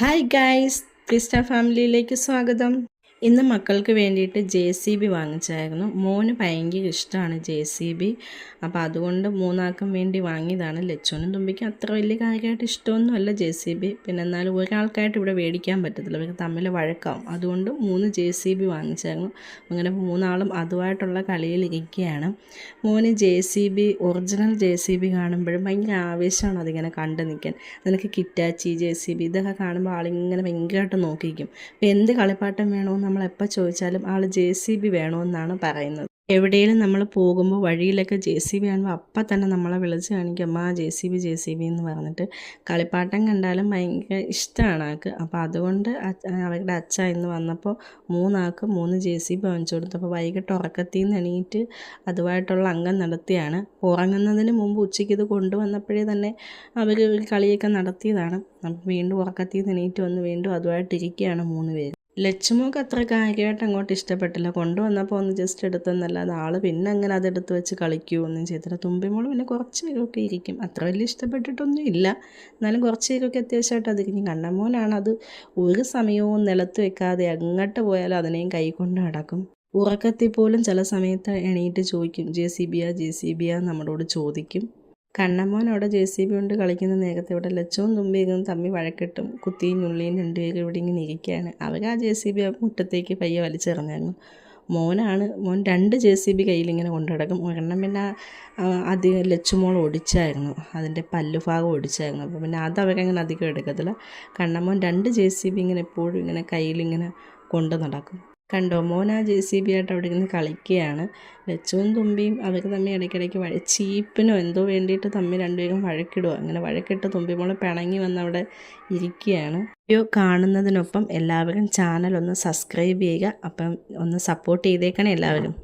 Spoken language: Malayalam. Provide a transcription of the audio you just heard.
ഹായ് ഗൈസ്, ക്രിസ്റ്റ ഫാമിലിയിലേക്ക് സ്വാഗതം. ഇന്ന് മക്കൾക്ക് വേണ്ടിയിട്ട് JCB വാങ്ങിച്ചായിരുന്നു. മോന് ഭയങ്കര ഇഷ്ടമാണ് JCB. അപ്പോൾ അതുകൊണ്ട് മൂന്നാൾക്കും വേണ്ടി വാങ്ങിയതാണ്. ലച്ചുവിനും തുമ്പിക്കും അത്ര വലിയ കാര്യമായിട്ട് ഇഷ്ടമൊന്നുമല്ല JCB. പിന്നെ എന്നാലും ഒരാൾക്കായിട്ട് ഇവിടെ മേടിക്കാൻ പറ്റത്തില്ല, ഇവർക്ക് തമ്മിൽ വഴക്കാവും. അതുകൊണ്ട് 3 JCB വാങ്ങിച്ചായിരുന്നു. അങ്ങനെ മൂന്നാളും അതുമായിട്ടുള്ള കളിയിലിരിക്കുകയാണ്. മോന് JCB, ഒറിജിനൽ JCB കാണുമ്പോഴും ഭയങ്കര ആവേശമാണ് അതിങ്ങനെ കണ്ടു നിൽക്കാൻ. നിനക്ക് കിറ്റാച്ചി JCB ഇതൊക്കെ കാണുമ്പോൾ ആളിങ്ങനെ ഭയങ്കരമായിട്ട് നോക്കിയിരിക്കും. അപ്പോൾ എന്ത് കളിപ്പാട്ടം വേണമെന്ന് നമ്മളെപ്പോൾ ചോദിച്ചാലും ആൾ JCB വേണമെന്നാണ് പറയുന്നത്. എവിടെയെങ്കിലും നമ്മൾ പോകുമ്പോൾ വഴിയിലൊക്കെ JCB കാണുമ്പോൾ അപ്പം തന്നെ നമ്മളെ വിളിച്ച് കാണിക്കും, അമ്മ JCB എന്ന് പറഞ്ഞിട്ട്. കളിപ്പാട്ടം കണ്ടാലും ഭയങ്കര ഇഷ്ടമാണ് ആൾക്ക്. അപ്പോൾ അതുകൊണ്ട് അവരുടെ അച്ഛ ഇന്ന് വന്നപ്പോൾ മൂന്നാൾക്ക് 3 JCB വാങ്ങിച്ചു കൊടുത്തു. അപ്പോൾ വൈകിട്ട് ഉറക്കത്തിൽ നിന്ന് എണീറ്റ് അതുമായിട്ടുള്ള അംഗം നടത്തിയാണ്. ഉറങ്ങുന്നതിന് മുമ്പ് ഉച്ചയ്ക്ക് ഇത് കൊണ്ടുവന്നപ്പോഴേ തന്നെ അവർ ഒരു കളിയൊക്കെ നടത്തിയതാണ്. അപ്പോൾ വീണ്ടും ഉറക്കത്തിൽ നിന്ന് എണീറ്റ് വന്ന് വീണ്ടും അതുമായിട്ടിരിക്കുകയാണ് 3 പേര്. ലച്ചുമോൾക്ക് അത്ര കാര്യമായിട്ട് അങ്ങോട്ട് ഇഷ്ടപ്പെട്ടില്ല. കൊണ്ടുവന്നപ്പോൾ ഒന്ന് ജസ്റ്റ് എടുത്തെന്നല്ലാതെ ആൾ പിന്നെ അങ്ങനെ അതെടുത്ത് വെച്ച് കളിക്കുകയൊന്നും ചെയ്തില്ല. തുമ്പിമോൾ പിന്നെ കുറച്ച് പേരൊക്കെ ഇരിക്കും, അത്ര വലിയ ഇഷ്ടപ്പെട്ടിട്ടൊന്നും ഇല്ല. എന്നാലും കുറച്ച് പേരൊക്കെ അത്യാവശ്യമായിട്ട് അതിരിക്കും. കണ്ണമോനാണ് അത് ഒരു സമയവും നിലത്ത് വെക്കാതെ അങ്ങോട്ട് പോയാലും അതിനെയും കൈ കൊണ്ട് നടക്കും. ഉറക്കത്തിൽ പോലും ചില സമയത്ത് എണീറ്റ് ചോദിക്കും, JCB നമ്മളോട് ചോദിക്കും. കണ്ണമ്മോൻ അവിടെ JCB കൊണ്ട് കളിക്കുന്ന നേരത്തെ ഇവിടെ ലച്ചവും തുമ്പിയും തമ്മി വഴക്കിട്ടും കുത്തിയും ഞുള്ളിയും രണ്ടുപേരും ഇവിടെ ഇങ്ങനെ ഇരിക്കുകയാണ്. അവർ ആ JCB മുറ്റത്തേക്ക് പയ്യെ വലിച്ചെറിഞ്ഞായിരുന്നു. മോൻ 2 JCB കയ്യിലിങ്ങനെ കൊണ്ടു കിടക്കും. ഒരെണ്ണം പിന്നെ അത് ലച്ചുമോൾ ഒടിച്ചായിരുന്നു, അതിൻ്റെ പല്ലുഭാഗം ഒടിച്ചായിരുന്നു. അപ്പോൾ പിന്നെ അതവരങ്ങനെ അധികം എടുക്കത്തില്ല. കണ്ണമ്മോൻ 2 JCB ഇങ്ങനെ എപ്പോഴും ഇങ്ങനെ കയ്യിലിങ്ങനെ കൊണ്ട് നടക്കും. കണ്ടോ, മോൻ ആ JCB ആയിട്ട് അവിടെ ഇരുന്ന് കളിക്കുകയാണ്. ലച്ചുവും തുമ്പിയും അവർ തമ്മിൽ ഇടയ്ക്കിടയ്ക്ക് ചീപ്പിനോ എന്തോ വേണ്ടിയിട്ട് തമ്മിൽ രണ്ടുപേരും വഴക്കിടുക. അങ്ങനെ വഴക്കിട്ട് തുമ്പിമോളെ പിണങ്ങി വന്ന് അവിടെ ഇരിക്കുകയാണ്. വീഡിയോ കാണുന്നതിനൊപ്പം എല്ലാവരും ചാനൽ ഒന്ന് സബ്സ്ക്രൈബ് ചെയ്യുക. അപ്പം ഒന്ന് സപ്പോർട്ട് ചെയ്തേക്കണേ എല്ലാവരും.